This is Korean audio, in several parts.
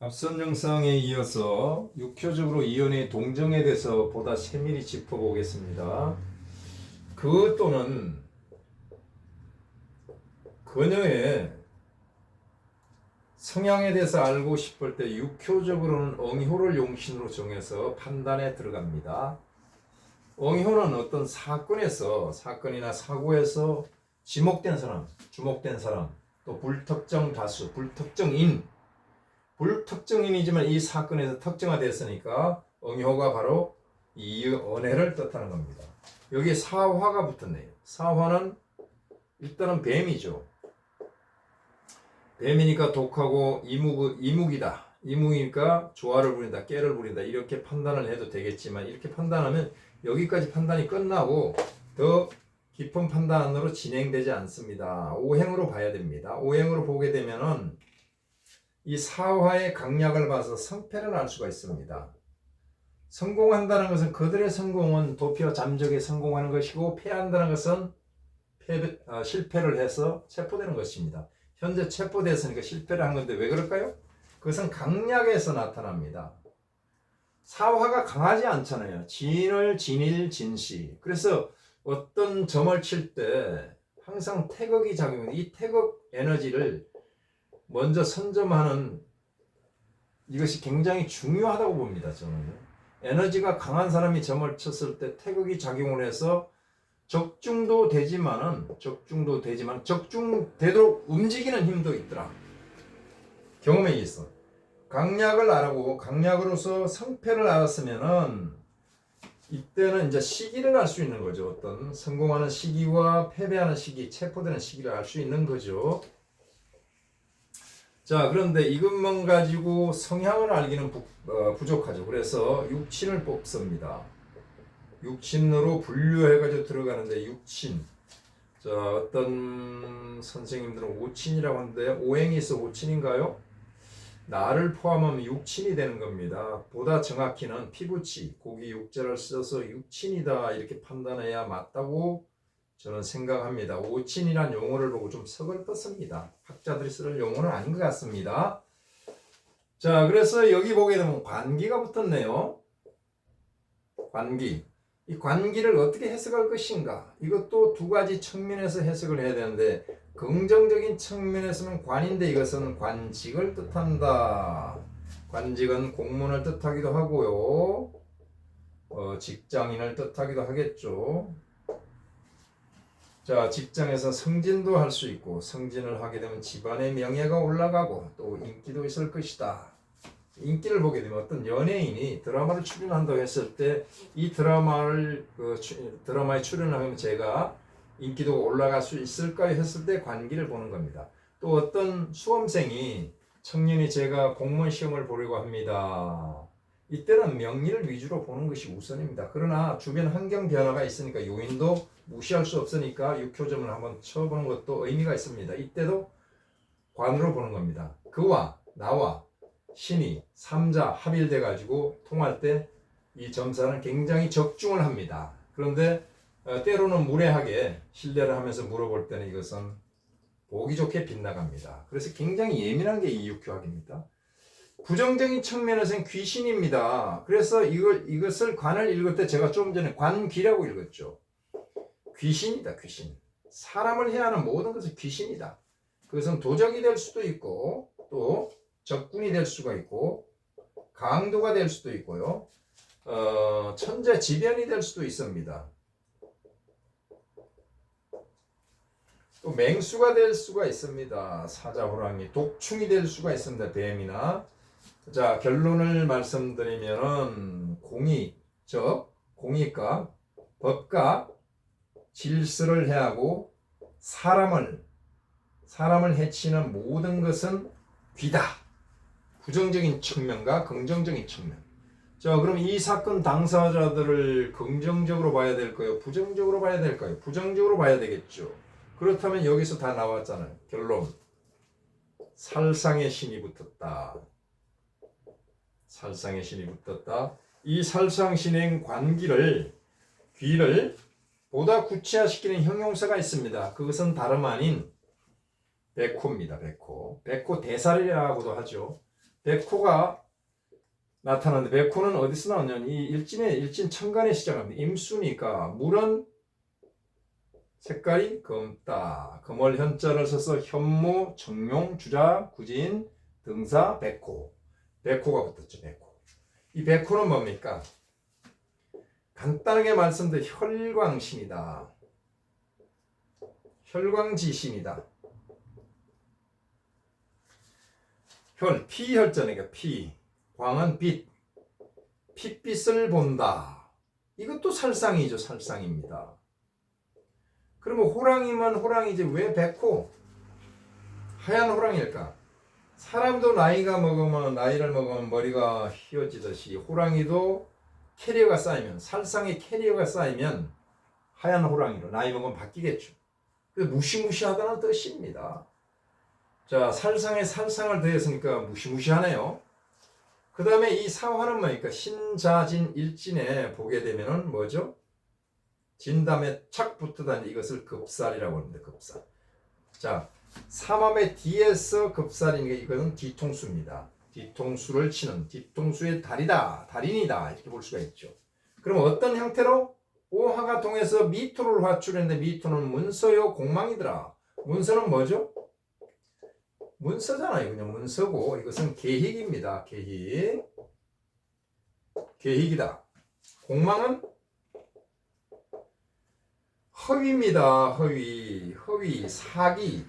앞선 영상에 이어서 육효적으로 이연의 동정에 대해서 보다 세밀히 짚어보겠습니다. 그 또는 그녀의 성향에 대해서 알고 싶을 때 육효적으로는 응효를 용신으로 정해서 판단에 들어갑니다. 응효는 어떤 사건이나 사고에서 지목된 사람, 주목된 사람, 또 불특정 다수, 불특정인이지만 이 사건에서 특정화됐으니까 응효가 바로 이 은혜를 뜻하는 겁니다. 여기 사화가 붙었네요. 사화는 일단은 뱀이죠. 뱀이니까 독하고 이묵이다. 이묵이니까 조화를 부린다, 깨를 부린다 이렇게 판단을 해도 되겠지만 이렇게 판단하면 여기까지 판단이 끝나고 더 깊은 판단으로 진행되지 않습니다. 오행으로 봐야 됩니다. 오행으로 보게 되면은 이 사화의 강약을 봐서 성패를 알 수가 있습니다. 성공한다는 것은 그들의 성공은 도피와 잠적에 성공하는 것이고 패한다는 것은 실패를 해서 체포되는 것입니다. 현재 체포됐으니까 실패를 한 건데 왜 그럴까요? 그것은 강약에서 나타납니다. 사화가 강하지 않잖아요. 진일, 진시. 그래서 어떤 점을 칠 때 항상 태극이 작용합니다. 이 태극 에너지를 먼저 선점하는 이것이 굉장히 중요하다고 봅니다. 저는 에너지가 강한 사람이 점을 쳤을 때 태극이 작용을 해서 적중도 되지만 적중되도록 움직이는 힘도 있더라. 경험에 있어. 강약을 알고 강약으로서 성패를 알았으면은 이때는 이제 시기를 알 수 있는 거죠. 어떤 성공하는 시기와 패배하는 시기, 체포되는 시기를 알 수 있는 거죠. 자, 그런데 이것만 가지고 성향을 알기는 부족하죠. 그래서 육친을 뽑습니다. 육친으로 분류해가지고 들어가는데 육친. 자, 어떤 선생님들은 오친이라고 하는데 오행이 있어 오친인가요? 나를 포함하면 육친이 되는 겁니다. 보다 정확히는 피부치, 고기 육자를 써서 육친이다 이렇게 판단해야 맞다고 저는 생각합니다. 오친이란 용어를 보고 좀 서글펐습니다. 학자들이 쓰는 용어는 아닌 것 같습니다. 자, 그래서 여기 보게 되면 관기가 붙었네요. 관기. 이 관기를 어떻게 해석할 것인가? 이것도 두 가지 측면에서 해석을 해야 되는데 긍정적인 측면에서는 관인데 이것은 관직을 뜻한다. 관직은 공무원을 뜻하기도 하고요. 직장인을 뜻하기도 하겠죠. 자, 직장에서 승진도 할 수 있고 승진을 하게 되면 집안의 명예가 올라가고 또 인기도 있을 것이다. 인기를 보게 되면 어떤 연예인이 드라마를 출연한다고 했을 때 이 드라마에 출연하면 제가 인기도 올라갈 수 있을까요? 했을 때 관기를 보는 겁니다. 또 어떤 수험생이 청년이 제가 공무원 시험을 보려고 합니다. 이때는 명리를 위주로 보는 것이 우선입니다. 그러나 주변 환경 변화가 있으니까 요인도 무시할 수 없으니까 육효점을 한번 쳐보는 것도 의미가 있습니다. 이때도 관으로 보는 겁니다. 그와 나와 신이 3자 합일돼 가지고 통할 때 이 점사는 굉장히 적중을 합니다. 그런데 때로는 무례하게 신뢰를 하면서 물어볼 때는 이것은 보기 좋게 빗나갑니다. 그래서 굉장히 예민한 게 이 육효학입니다. 부정적인 측면에서는 귀신입니다. 그래서 이것을 관을 읽을 때 제가 좀 전에 관귀라고 읽었죠. 귀신이다, 귀신. 사람을 해야 하는 모든 것은 귀신이다. 그것은 도적이 될 수도 있고 또 적군이 될 수가 있고 강도가 될 수도 있고요. 천재지변이 될 수도 있습니다. 또 맹수가 될 수가 있습니다. 사자호랑이, 독충이 될 수가 있습니다. 뱀이나. 자, 결론을 말씀드리면은 공익과 법과 질서를 해하고 사람을 해치는 모든 것은 귀다. 부정적인 측면과 긍정적인 측면. 자, 그럼 이 사건 당사자들을 긍정적으로 봐야 될까요? 부정적으로 봐야 될까요? 부정적으로 봐야 되겠죠. 그렇다면 여기서 다 나왔잖아요. 결론. 살상의 신이 붙었다. 살상의 신이 붙었다. 이 살상신행 귀를 보다 구체화시키는 형용사가 있습니다. 그것은 다름 아닌 백호입니다. 백호 대살이라고도 하죠. 백호가 나타나는데 백호는 어디서 나오냐면 이 일진 천간에 시작합니다. 임수니까 물은 색깔이 검다. 검을 현자를 써서 현무, 청룡, 주자, 구진, 등사, 백호. 백호가 붙었죠. 백호. 이 백호는 뭡니까? 간단하게 말씀드려 혈광신이다. 혈광지신이다. 혈, 피혈자니까 피. 광은 빛. 핏빛을 본다. 이것도 살상이죠. 살상입니다. 그러면 호랑이면 호랑이지 왜 백호? 하얀 호랑이일까? 사람도 나이를 먹으면 머리가 휘어지듯이 호랑이도 캐리어가 쌓이면 살상의 캐리어가 쌓이면 하얀 호랑이로 나이 먹으면 바뀌겠죠. 그래서 무시무시하다는 뜻입니다. 자, 살상에 살상을 더했으니까 무시무시하네요. 그 다음에 이 사화는 뭐니까 신자진 일진에 보게 되면은 뭐죠? 진담에 착 붙어다니 이것을 급살이라고 합니다. 급살. 자, 삼함의 뒤에서 급살이니까 이것은 뒤통수입니다. 뒤통수를 치는 뒤통수의 달이다, 달인이다 이렇게 볼 수가 있죠. 그럼 어떤 형태로? 오화가 동해서 미토를 화출했는데 미토는 문서요 공망이더라. 문서는 뭐죠? 문서잖아요. 그냥 문서고 이것은 계익입니다. 계익. 계익이다. 공망은 허위입니다. 허위. 허위. 사기.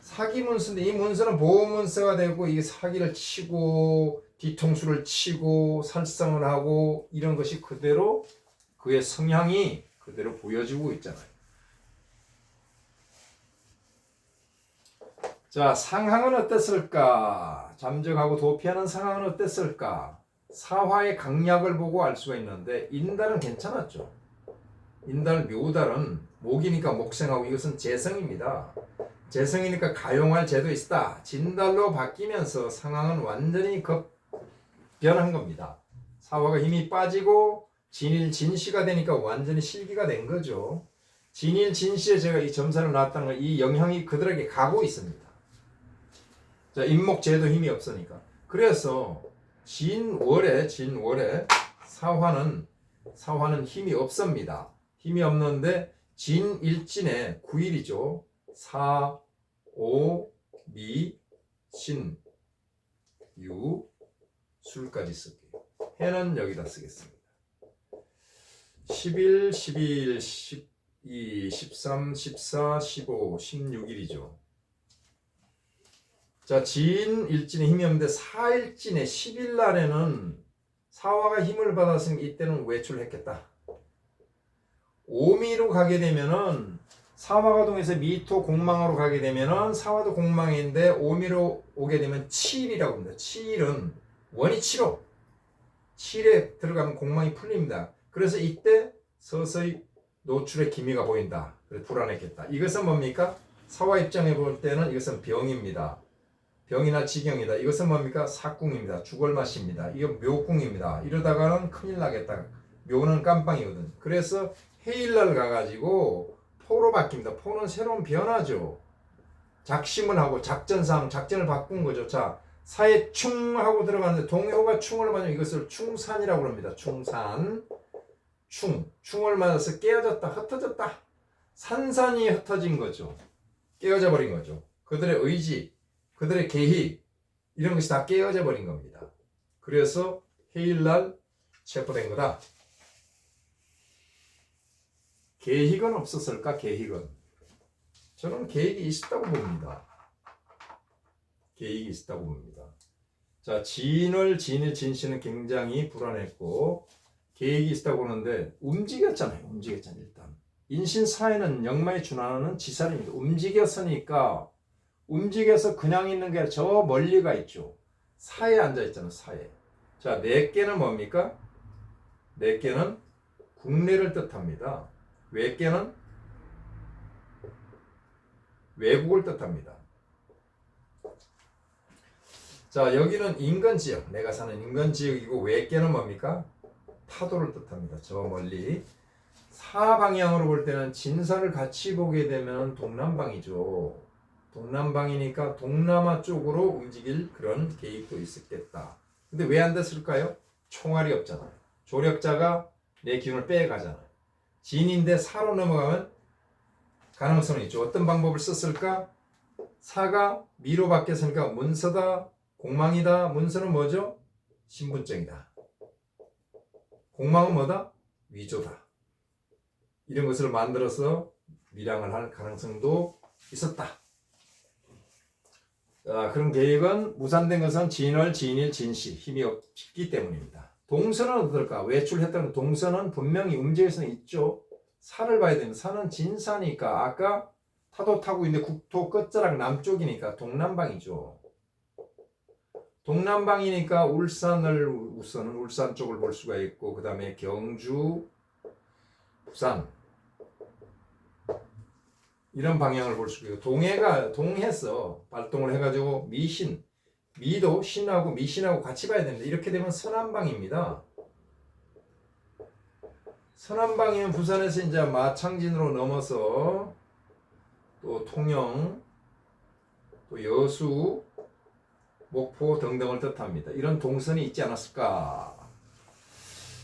사기 문서인데 이 문서는 보호 문서가 되고 이게 사기를 치고 뒤통수를 치고 살상을 하고 이런 것이 그대로 그의 성향이 그대로 보여지고 있잖아요. 자, 상황은 어땠을까? 잠적하고 도피하는 상황은 어땠을까? 사화의 강약을 보고 알 수가 있는데 인달은 괜찮았죠. 인달, 묘달은 목이니까 목생하고 이것은 재성입니다. 재성이니까 가용할 재도 있다. 진달로 바뀌면서 상황은 완전히 변한 겁니다. 사화가 힘이 빠지고 진일, 진시가 되니까 완전히 실기가 된 거죠. 진일, 진시에 제가 이 점사를 놨다는 건 이 영향이 그들에게 가고 있습니다. 자, 임목재도 힘이 없으니까. 그래서 진월에 사화는 힘이 없습니다. 힘이 없는데 진일진에 9일이죠. 사, 오, 미, 신, 유, 술까지 쓸게요. 해는 여기다 쓰겠습니다. 11, 12, 12, 13, 14, 15, 16일이죠. 자, 진일진에 힘이 없는데 사일진에 10일 날에는 사화가 힘을 받았으니 이때는 외출을 했겠다. 오미로 가게 되면은 사화가 동해서 미토 공망으로 가게 되면은 사화도 공망인데 오미로 오게 되면 치일이라고 합니다. 치일은 원이 7호. 7에 들어가면 공망이 풀립니다. 그래서 이때 서서히 노출의 기미가 보인다. 그래서 불안했겠다. 이것은 뭡니까? 사화 입장에 볼 때는 이것은 병입니다. 병이나 지경이다. 이것은 뭡니까? 사궁입니다. 죽을맛입니다. 이거 묘궁입니다. 이러다가는 큰일 나겠다. 묘는 깜빵이거든. 그래서 해일날 가가지고 포로 바뀝니다. 포는 새로운 변화죠. 작심을 하고 작전을 바꾼 거죠. 자, 사에 충하고 들어가는데 동해호가 충을 맞으면 이것을 충산이라고 합니다. 충산. 충을 맞아서 깨어졌다. 흩어졌다. 산산이 흩어진 거죠. 깨어져 버린 거죠. 그들의 의지, 그들의 계획 이런 것이 다 깨어져 버린 겁니다. 그래서 해일날 체포된 거다. 계획은 없었을까? 계획은 저는 계획이 있었다고 봅니다. 계획이 있었다고 봅니다. 자, 진씨는 굉장히 불안했고 계획이 있었다고 보는데 움직였잖아요. 일단 인신사에는 역마에 준하는 지살입니다. 움직여서 그냥 있는 게 아니라 저 멀리가 있죠. 사에 앉아 있잖아요. 사에. 자, 4개는 뭡니까? 4개는 국내를 뜻합니다. 외개는 외국을 뜻합니다. 자, 여기는 인근지역, 내가 사는 인근지역이고 외개는 뭡니까? 파도를 뜻합니다. 저 멀리. 사방향으로 볼 때는 진사를 같이 보게 되면 동남방이죠. 동남방이니까 동남아 쪽으로 움직일 그런 계획도 있었겠다. 근데 왜 안 됐을까요? 총알이 없잖아요. 조력자가 내 기운을 빼가잖아요. 진인데 사로 넘어가면 가능성이 있죠. 어떤 방법을 썼을까? 사가 미로 바뀌었으니까 문서다, 공망이다. 문서는 뭐죠? 신분증이다. 공망은 뭐다? 위조다. 이런 것을 만들어서 밀양을 할 가능성도 있었다. 그런 계획은 무산된 것은 진월, 진일, 진시 힘이 없기 때문입니다. 동서는 어떨까? 외출했다는 동서는 분명히 움직일 수는 있죠. 사를 봐야 되는 사는 진사니까 아까 타도 타고 있는데 국토 끝자락 남쪽이니까 동남방이죠. 동남방이니까 울산을 우선은 울산 쪽을 볼 수가 있고 그 다음에 경주, 부산 이런 방향을 볼 수가 있고 동해가 동해서 발동을 해가지고 미신 미도 신하고 미신하고 같이 봐야 되는데 이렇게 되면 서남방입니다. 서남방이면 부산에서 이제 마창진으로 넘어서 또 통영, 또 여수, 목포 등등을 뜻합니다. 이런 동선이 있지 않았을까?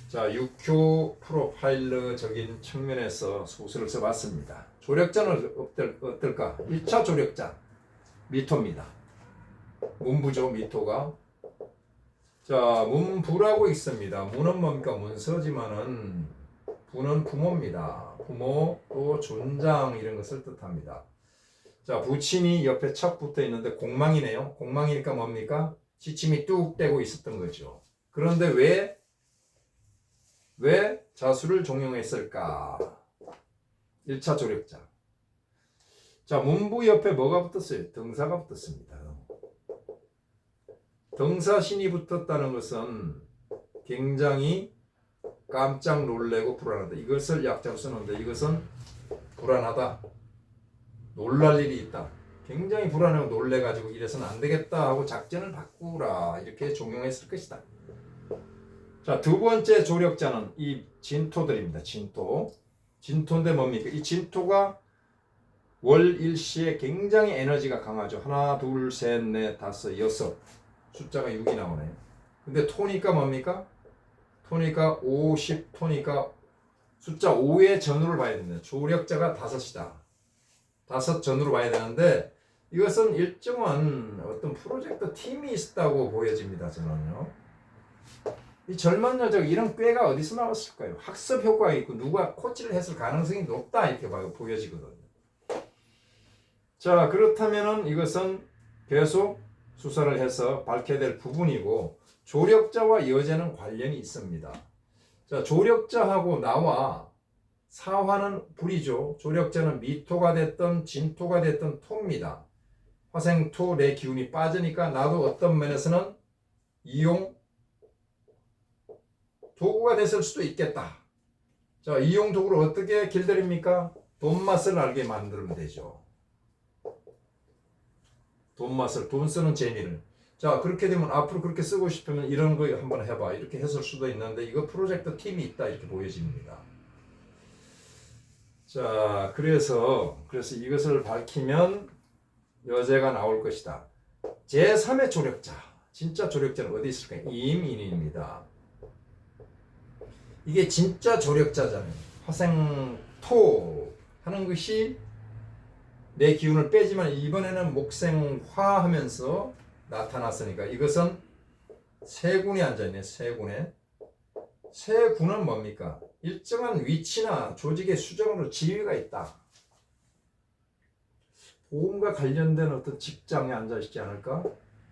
자, 육교 프로파일러적인 측면에서 소설을 써봤습니다. 조력자는 어떨까? 1차 조력자 미토입니다. 문부죠, 미토가. 자, 문부라고 있습니다. 문은 뭡니까? 문서지만은 부는 부모입니다. 부모, 또 존장 이런 것을 뜻합니다. 자, 부친이 옆에 척 붙어 있는데 공망이네요. 공망이니까 뭡니까? 지침이 뚝 떼고 있었던 거죠. 그런데 왜 자수를 종용했을까? 1차 조력자. 자, 문부 옆에 뭐가 붙었어요? 등사가 붙었습니다. 등사신이 붙었다는 것은 굉장히 깜짝 놀래고 불안하다. 이것을 약자로 쓰는데 이것은 불안하다. 놀랄 일이 있다. 굉장히 불안하고 놀래가지고 이래서는 안 되겠다 하고 작전을 바꾸라 이렇게 종용했을 것이다. 자, 두 번째 조력자는 이 진토들입니다. 진토인데 뭡니까? 이 진토가 월일시에 굉장히 에너지가 강하죠. 하나, 둘, 셋, 넷, 다섯, 여섯 숫자가 6이 나오네요. 근데 토니까 뭡니까? 토니까 50, 토니까 숫자 5의 전후를 봐야 됩니다. 조력자가 5이다. 5 전후로 봐야 되는데 이것은 일정한 어떤 프로젝트 팀이 있다고 보여집니다. 저는요. 이 젊은 여자가 이런 꾀가 어디서 나왔을까요? 학습 효과가 있고 누가 코치를 했을 가능성이 높다 이렇게 보여지거든요. 자, 그렇다면은 이것은 계속 수사를 해서 밝혀야 될 부분이고 조력자와 여제는 관련이 있습니다. 자, 조력자하고 나와 사화는 불이죠. 조력자는 미토가 됐든 진토가 됐든 토입니다. 화생토 내 기운이 빠지니까 나도 어떤 면에서는 이용 도구가 됐을 수도 있겠다. 자, 이용 도구를 어떻게 길들입니까? 돈 맛을 알게 만들면 되죠. 돈 맛을, 돈 쓰는 재미를. 자, 그렇게 되면 앞으로 그렇게 쓰고 싶으면 이런 거 한번 해봐. 이렇게 했을 수도 있는데 이거 프로젝트 팀이 있다 이렇게 보여집니다. 자, 그래서 이것을 밝히면 여제가 나올 것이다. 제3의 조력자, 진짜 조력자는 어디 있을까요? 임인입니다. 이게 진짜 조력자잖아요. 화생토 하는 것이 내 기운을 빼지만 이번에는 목생화 하면서 나타났으니까 이것은 세군이 앉아있네. 세군에. 세군은 뭡니까? 일정한 위치나 조직의 수정으로 지위가 있다. 보험과 관련된 어떤 직장에 앉아있지 않을까?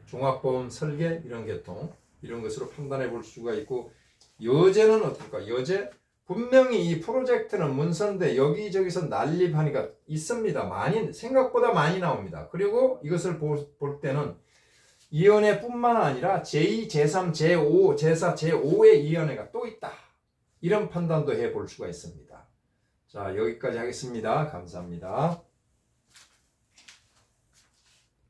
종합보험 설계 이런 계통 이런 것으로 판단해 볼 수가 있고 여제는 어떨까? 여제 분명히 이 프로젝트는 문서인데 여기저기서 난립하니까 있습니다. 생각보다 많이 나옵니다. 그리고 이것을 볼 때는 위원회뿐만 아니라 제2, 제3, 제5, 제4, 제5의 위원회가 또 있다. 이런 판단도 해볼 수가 있습니다. 자, 여기까지 하겠습니다. 감사합니다.